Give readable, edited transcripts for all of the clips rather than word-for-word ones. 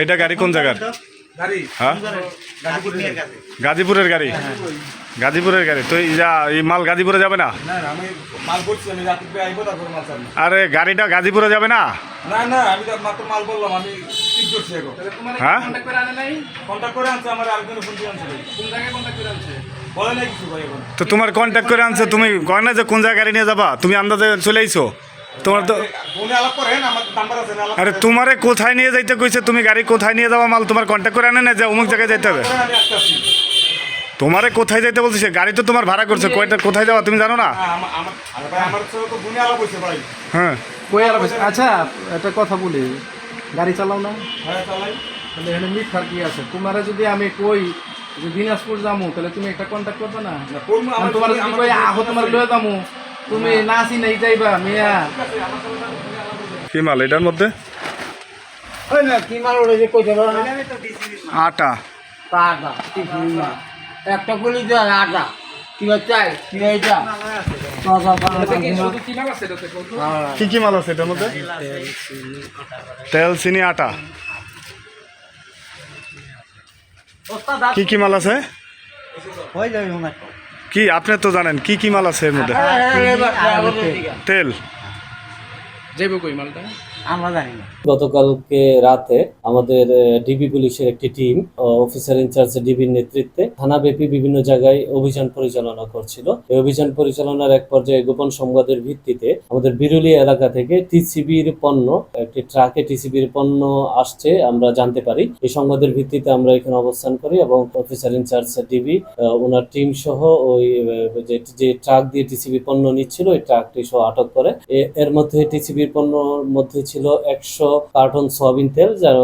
এটা গাড়ি কোন জায়গার? হ্যাঁ, গাজীপুরের গাড়ি। গাজীপুরের গাড়ি তো এই মাল গাজীপুরে যাবে না? আরে গাড়িটা গাজীপুরে যাবে না? হ্যাঁ, তো তোমার কন্ট্যাক্ট করে আনছে, তুমি কয় না যে কোন জায়গায় গাড়ি নিয়ে যাবা? তুমি আন্দাজে চলে আইছো তোমার তো। আরে তোমারে কোথায় নিয়ে যাইতে কইছে? তুমি গাড়ি কোথায় নিয়ে যাওয়া মাল তোমার কন্ট্যাক্ট করে আনে না যে অমুক জায়গায় যাইতে হবে? তোমারে কোথায় যাইতে বলছে? গাড়ি তো তোমার ভাড়া করছে, কয়টা কোথায় যাওয়া তুমি জানো না? হ্যাঁ, আচ্ছা একটা কথা বলি, গাড়ি চালাও না? তাহলে এখানে মিথ্যার কি আছে? তোমারে যদি আমি কই যে দিনাজপুর যাবো, তাহলে তুমি একটা কন্ট্যাক্ট করবে না? তোমার যদি কই আহো তোমার লয়ে যাবো, তুমি নাচি নাই যাইবা মিয়া। কি মাল এটার মধ্যে? কি মাল ওরে যে কইতে পারো না? আটা। আটা একটা বলি যে আটা কি চাই কি এটা কি কি মাল আছে এটার মধ্যে? তেল, চিনি, আটা। কি কি মাল আছে? কি আপনি তো জানেন কি কি মাল আছে এর মধ্যে? তেল যাইব কই মালটা আমরা জানি না। গতকালকে রাতে আমাদের ডিবি পুলিশের একটি টিম অফিসার ইনচার্জ ডিবির নেতৃত্বে থানাব্যাপী বিভিন্ন জায়গায় অভিযান পরিচালনা করছিল। এই অভিযান পরিচালনার এক পর্যায়ে গোপন সংবাদের ভিত্তিতে আমাদের বিরুলিয়া এলাকা থেকে টিসিবির পণ্য, একটি ট্রাকে টিসিবির পণ্য আসছে আমরা জানতে পারি। এই সংবাদের ভিত্তিতে আমরা এখানে অবস্থান করি এবং অফিসার ইনচার্জ ডিবি ওনার টিম সহ ওই যে ট্রাক দিয়ে টিসিবি পণ্য নিচ্ছিল ওই ট্রাকটি সহ আটক করে। এর মধ্যে টিসিবির পণ্যর মধ্যে ছিল 100 কার্টন সয়াবিন তেল, যার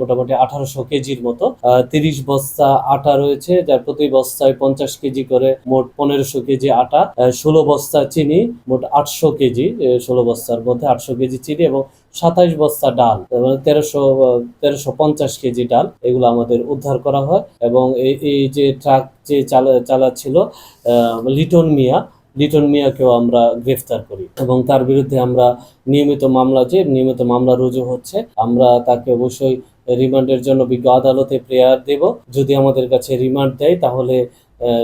মোটামুটি 1800 কেজির মতো, 30 বস্তা আটা রয়েছে, যার প্রতি বস্তায় 50 কেজি করে, মোট 1500 কেজি আটা, 16 বস্তা চিনি, মোট 800 কেজি, 16 বস্তার মধ্যে 800 কেজি চিনি এবং 27 বস্তা ডাল, 1350 কেজি ডাল, এগুলো আমাদের উদ্ধার করা হয়। এবং এই যে ট্রাক যে চালাচ্ছিল লিটন মিয়াকেও আমরা গ্রেফতার করি এবং তার বিরুদ্ধে আমরা নিয়মিত মামলা রুজু হচ্ছে। আমরা তাকে অবশ্যই রিমান্ডের জন্য বিজ্ঞ আদালতে প্রেয়ার দেব। যদি আমাদের কাছে রিমান্ড দেয়, তাহলে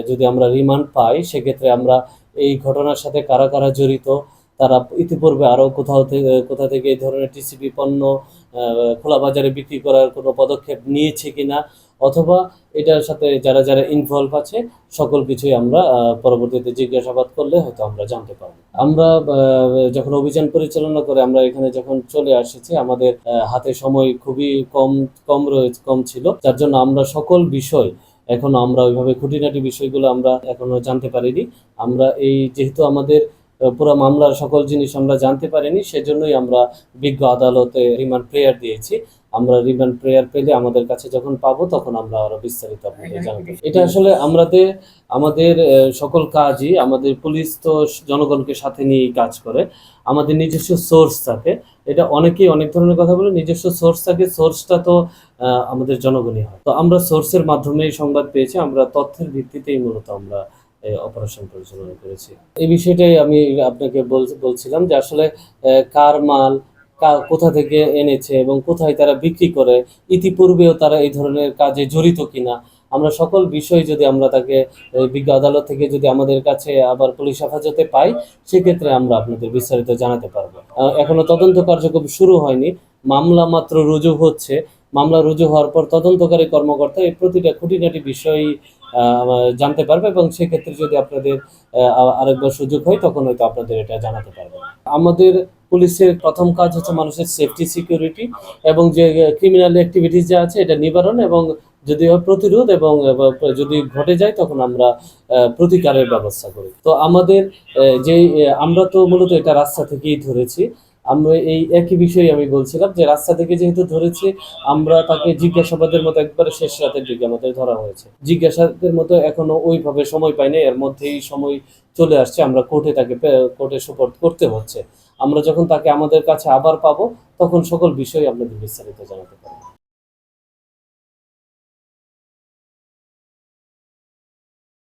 যদি আমরা রিমান্ড পাই, সেক্ষেত্রে আমরা এই ঘটনার সাথে কারা কারা জড়িত, তারা ইতিপূর্বে আরও কোথা থেকে এই ধরনের টিসিবি পণ্য খোলা বাজারে বিক্রি করার কোনো পদক্ষেপ নিয়েছে কিনা, অথবা এটার সাথে যারা যারা ইনভলভ আছে, সকল কিছুই আমরা পরবর্তীতে জিজ্ঞাসাবাদ করলে হয়তো আমরা জানতে পারবো। আমরা যখন অভিযান পরিচালনা করে আমরা এখানে যখন চলে এসেছি, আমাদের হাতে সময় খুবই কম ছিল, যার জন্য আমরা সকল বিষয় এখনো আমরা ওইভাবে খুঁটিনাটি বিষয়গুলো আমরা এখনো জানতে পারিনি। আমরা যেহেতু আমাদের পুরো মামলার সকল জিনিস আমরা জানতে পারিনি, সেজন্যই আমরা বিজ্ঞ আদালতে রিমান্ড প্রেয়ার দিয়েছি। আমরা রিমান্ড প্রেয়ার পেলে আমাদের কাছে যখন পাবো, তখন আমরা আরো বিস্তারিত আপনাদের জানাবো। এটা আসলে আমাদের সকল কাজই, আমাদের পুলিশ তো জনগণকে সাথে নিয়েই কাজ করে। আমাদের নিজস্ব সোর্স থাকে, এটা অনেকেই অনেক ধরনের কথা বলে, নিজস্ব সোর্স থাকে, সোর্সটা তো আমাদের জনগণই হয়। তো আমরা সোর্সের মাধ্যমেই সংবাদ পেয়েছি, আমরা তথ্যের ভিত্তিতেই মূলত আমরা অপারেশন পরিচালনা করেছি। এই বিষয়টাই আমি আপনাকে বলছিলাম যে আসলে কার মাল কোথা থেকে এনেছে এবং কোথায় তারা বিক্রি করে, ইতিপূর্বেও তারা এই ধরনের কাজে জড়িত কিনা, আমরা সকল বিষয় যদি আমরা তাকে বিজ্ঞ আদালত থেকে যদি আমাদের কাছে আবার পুলিশ হেফাজতে পাই, সেক্ষেত্রে আমরা আপনাদের বিস্তারিত জানাতে পারবো। এখনো তদন্ত কার্যক্রম শুরু হয়নি, মামলা মাত্র রুজু হচ্ছে। মামলা রুজু হওয়ার পর তদন্তকারী কর্মকর্তা এই প্রতিটা খুঁটিনাটি বিষয় জানতে পারবে এবং সেক্ষেত্রে যদি আপনাদের আরেকবার সুযোগ হয়, তখন হয়তো আপনাদের এটা জানাতে পারবে। আমাদের পুলিশের প্রথম কাজ হচ্ছে মানুষের সেফটি, সিকিউরিটি এবং যে ক্রিমিনাল অ্যাক্টিভিটিস যা আছে এটা নিবারণ এবং যদি প্রতিরোধ, এবং যদি ঘটে যায় তখন আমরা প্রতিকারের ব্যবস্থা করি। তো আমরা তো মূলত এটা রাস্তা থেকেই ধরেছি। আমরা এই একই বিষয়ে আমি বলছিলাম যে রাস্তা থেকে যেহেতু ধরেছি, আমরা তাকে জিজ্ঞাসাবাদের মতো একবারে শেষ রাতের দিকে আমাদের ধরা হয়েছে। জিজ্ঞাসাবাদের মতো এখনো ওইভাবে সময় পাইনি, এর মধ্যেই সময় চলে আসছে, আমরা কোর্টে সুপোর্ট করতে হচ্ছে। আমরা যখন তাকে আমাদের কাছে আবার পাবো, তখন সকল বিষয় আপনাদের বিস্তারিত জানাতে পারবো।